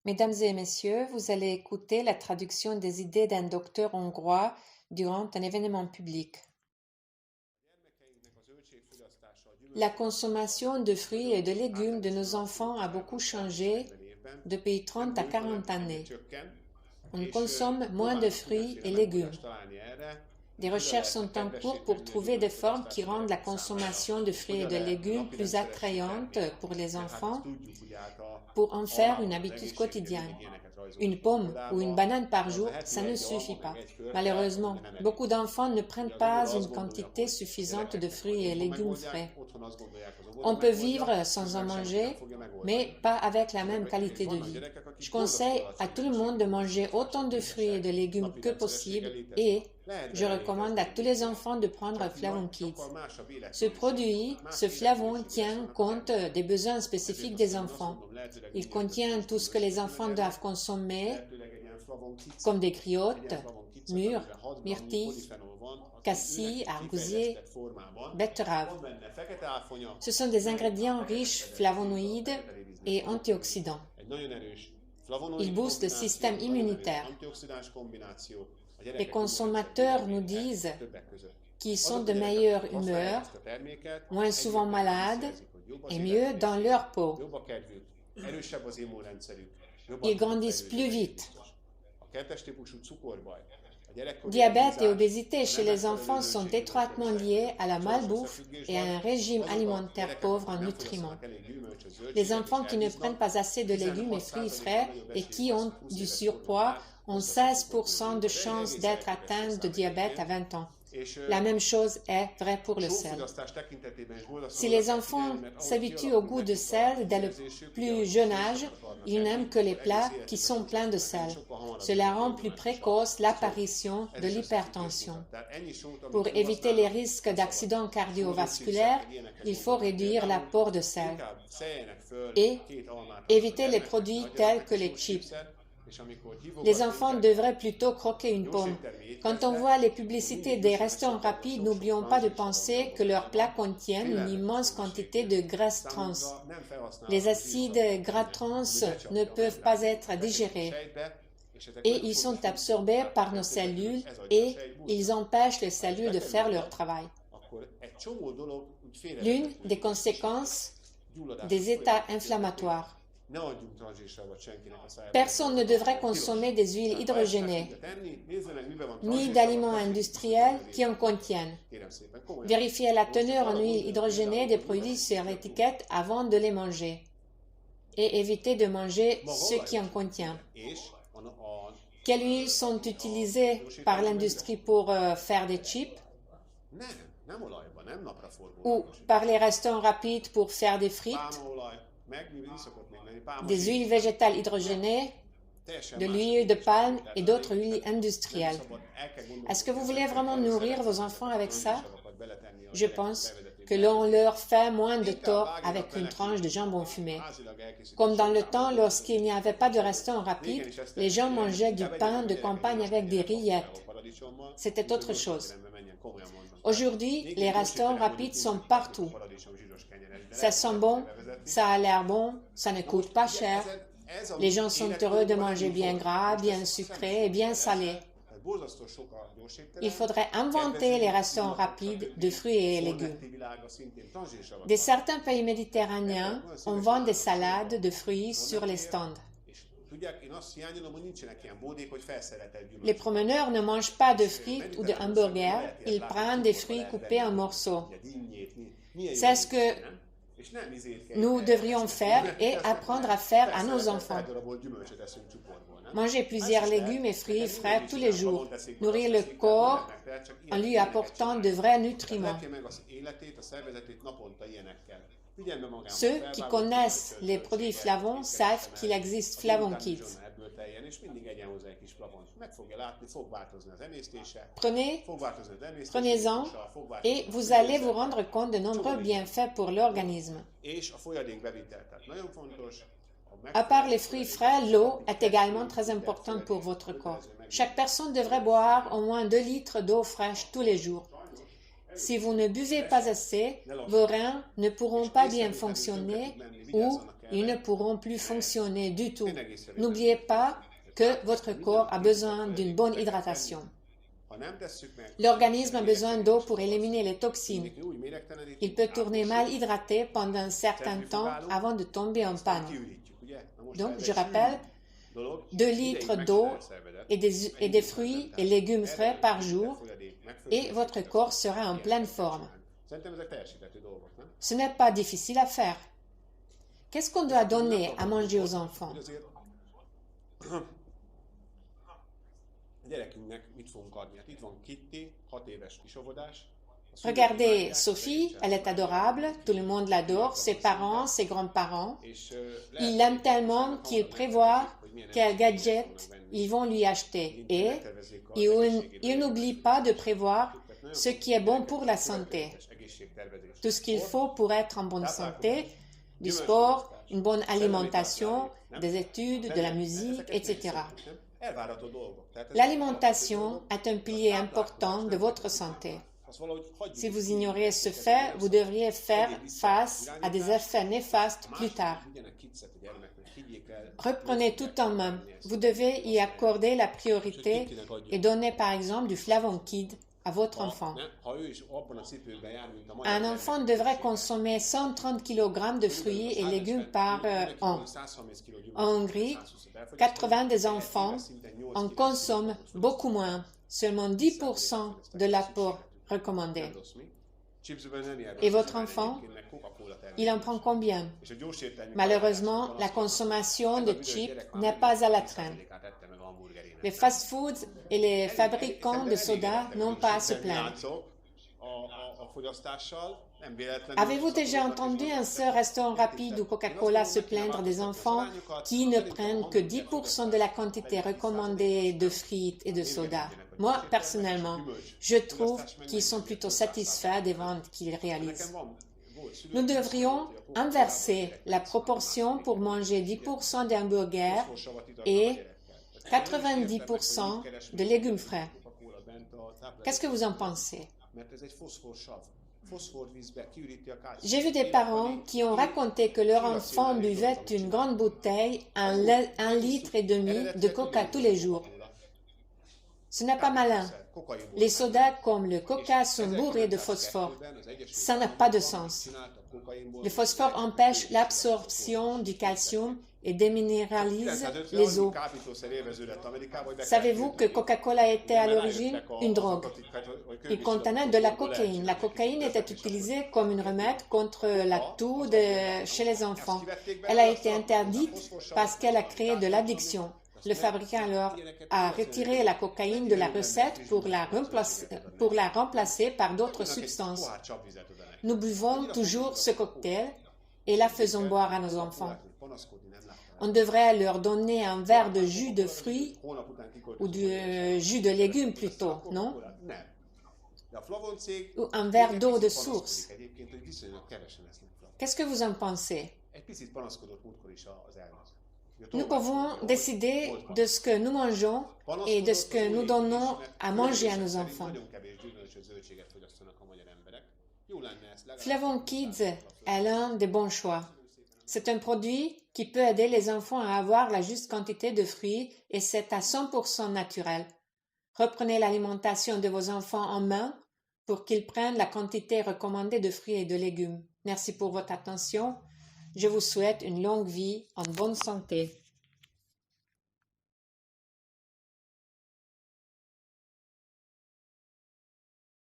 Mesdames et messieurs, vous allez écouter la traduction des idées d'un docteur hongrois durant un événement public. La consommation de fruits et de légumes de nos enfants a beaucoup changé depuis 30 à 40 années. On consomme moins de fruits et légumes. Des recherches sont en cours pour trouver des formes qui rendent la consommation de fruits et de légumes plus attrayante pour les enfants, pour en faire une habitude quotidienne. Une pomme ou une banane par jour, ça ne suffit pas. Malheureusement, beaucoup d'enfants ne prennent pas une quantité suffisante de fruits et légumes frais. On peut vivre sans en manger, mais pas avec la même qualité de vie. Je conseille à tout le monde de manger autant de fruits et de légumes que possible et je recommande à tous les enfants de prendre Flavon Kids. Ce produit, ce Flavon, tient compte des besoins spécifiques des enfants. Il contient tout ce que les enfants doivent consommer, comme des griottes, mûres, myrtilles, cassis, argousiers, betteraves. Ce sont des ingrédients riches flavonoïdes et antioxydants. Ils boostent le système immunitaire. Les consommateurs nous disent qu'ils sont de meilleure humeur, moins souvent malades et mieux dans leur peau. Ils grandissent plus vite. Diabète et obésité chez les enfants sont étroitement liés à la malbouffe et à un régime alimentaire pauvre en nutriments. Les enfants qui ne prennent pas assez de légumes et fruits frais et qui ont du surpoids ont 16% de chances d'être atteints de diabète à 20 ans. La même chose est vraie pour le sel. Si les enfants s'habituent au goût de sel dès le plus jeune âge, ils n'aiment que les plats qui sont pleins de sel. Cela rend plus précoce l'apparition de l'hypertension. Pour éviter les risques d'accidents cardiovasculaires, il faut réduire l'apport de sel et éviter les produits tels que les chips. Les enfants devraient plutôt croquer une pomme. Quand on voit les publicités des restaurants rapides, n'oublions pas de penser que leurs plats contiennent une immense quantité de graisse trans. Les acides gras trans ne peuvent pas être digérés et ils sont absorbés par nos cellules et ils empêchent les cellules de faire leur travail. L'une des conséquences des états inflammatoires. Personne ne devrait consommer des huiles hydrogénées, ni d'aliments industriels qui en contiennent. Vérifiez la teneur en huile hydrogénée des produits sur l'étiquette avant de les manger. Et évitez de manger ce qui en contient. Quelles huiles sont utilisées par l'industrie pour faire des chips? Ou par les restaurants rapides pour faire des frites? Des huiles végétales hydrogénées, de l'huile de palme et d'autres huiles industrielles. Est-ce que vous voulez vraiment nourrir vos enfants avec ça? Je pense que l'on leur fait moins de tort avec une tranche de jambon fumé. Comme dans le temps, lorsqu'il n'y avait pas de restaurant rapide, les gens mangeaient du pain de campagne avec des rillettes. C'était autre chose. Aujourd'hui, les restaurants rapides sont partout. Ça sent bon, ça a l'air bon, ça ne coûte pas cher. Les gens sont heureux de manger bien gras, bien sucré et bien salé. Il faudrait inventer les restaurants rapides de fruits et légumes. Dans certains pays méditerranéens, on vend des salades de fruits sur les stands. Les promeneurs ne mangent pas de frites ou de hamburgers, ils prennent des fruits coupés en morceaux. C'est ce que nous devrions faire et apprendre à faire à nos enfants. Manger plusieurs légumes et fruits frais tous les jours. Nourrir le corps en lui apportant de vrais nutriments. Ceux qui connaissent les produits Flavon savent qu'il existe Flavon Kids. Prenez-en et vous allez vous rendre compte de nombreux bienfaits pour l'organisme. À part les fruits frais, l'eau est également très importante pour votre corps. Chaque personne devrait boire au moins 2 litres d'eau fraîche tous les jours. Si vous ne buvez pas assez, vos reins ne pourront pas bien fonctionner ou ils ne pourront plus fonctionner du tout. N'oubliez pas que votre corps a besoin d'une bonne hydratation. L'organisme a besoin d'eau pour éliminer les toxines. Il peut tourner mal hydraté pendant un certain temps avant de tomber en panne. Donc, je rappelle, 2 litres d'eau et des fruits et légumes frais par jour et votre corps sera en pleine forme. Ce n'est pas difficile à faire. Qu'est-ce qu'on doit donner à manger aux enfants? Regardez Sophie, elle est adorable, tout le monde l'adore, ses parents, ses grands-parents. Ils l'aiment tellement qu'ils prévoient quel gadget ils vont lui acheter et ils n'oublient pas de prévoir ce qui est bon pour la santé. Tout ce qu'il faut pour être en bonne santé, du sport, une bonne alimentation, des études, de la musique, etc. L'alimentation est un pilier important de votre santé. Si vous ignorez ce fait, vous devriez faire face à des effets néfastes plus tard. Reprenez tout en main. Vous devez y accorder la priorité et donner par exemple du Flavon-Kid à votre enfant. Un enfant devrait consommer 130 kg de fruits et légumes par an. En Hongrie, 80 des enfants en consomment beaucoup moins, seulement 10% de l'apport recommandé. Et votre enfant, il en prend combien? Malheureusement, la consommation de chips n'est pas à la traîne. Les fast-foods et les fabricants de soda n'ont pas à se plaindre. Avez-vous déjà entendu un seul restaurant rapide ou Coca-Cola se plaindre des enfants qui ne prennent que 10% de la quantité recommandée de frites et de soda? Moi, personnellement, je trouve qu'ils sont plutôt satisfaits des ventes qu'ils réalisent. Nous devrions inverser la proportion pour manger 10% d'hamburgers et 90% de légumes frais. Qu'est-ce que vous en pensez? J'ai vu des parents qui ont raconté que leur enfant buvait une grande bouteille, 1,5 litre de coca tous les jours. Ce n'est pas malin. Les sodas comme le coca sont bourrés de phosphore. Ça n'a pas de sens. Le phosphore empêche l'absorption du calcium et déminéralise les eaux. Savez-vous que Coca-Cola était à l'origine une drogue? Il contenait de la cocaïne. La cocaïne était utilisée comme un remède contre la toux chez les enfants. Elle a été interdite parce qu'elle a créé de l'addiction. Le fabricant alors a retiré la cocaïne de la recette pour la remplacer par d'autres substances. Nous buvons toujours ce cocktail et la faisons boire à nos enfants. On devrait leur donner un verre de jus de fruits ou de jus de légumes plutôt, non? Ou un verre d'eau de source. Qu'est-ce que vous en pensez? Nous pouvons décider de ce que nous mangeons et de ce que nous donnons à manger à nos enfants. Flavon Kids est l'un des bons choix. C'est un produit qui peut aider les enfants à avoir la juste quantité de fruits et c'est à 100% naturel. Reprenez l'alimentation de vos enfants en main pour qu'ils prennent la quantité recommandée de fruits et de légumes. Merci pour votre attention. Je vous souhaite une longue vie en bonne santé.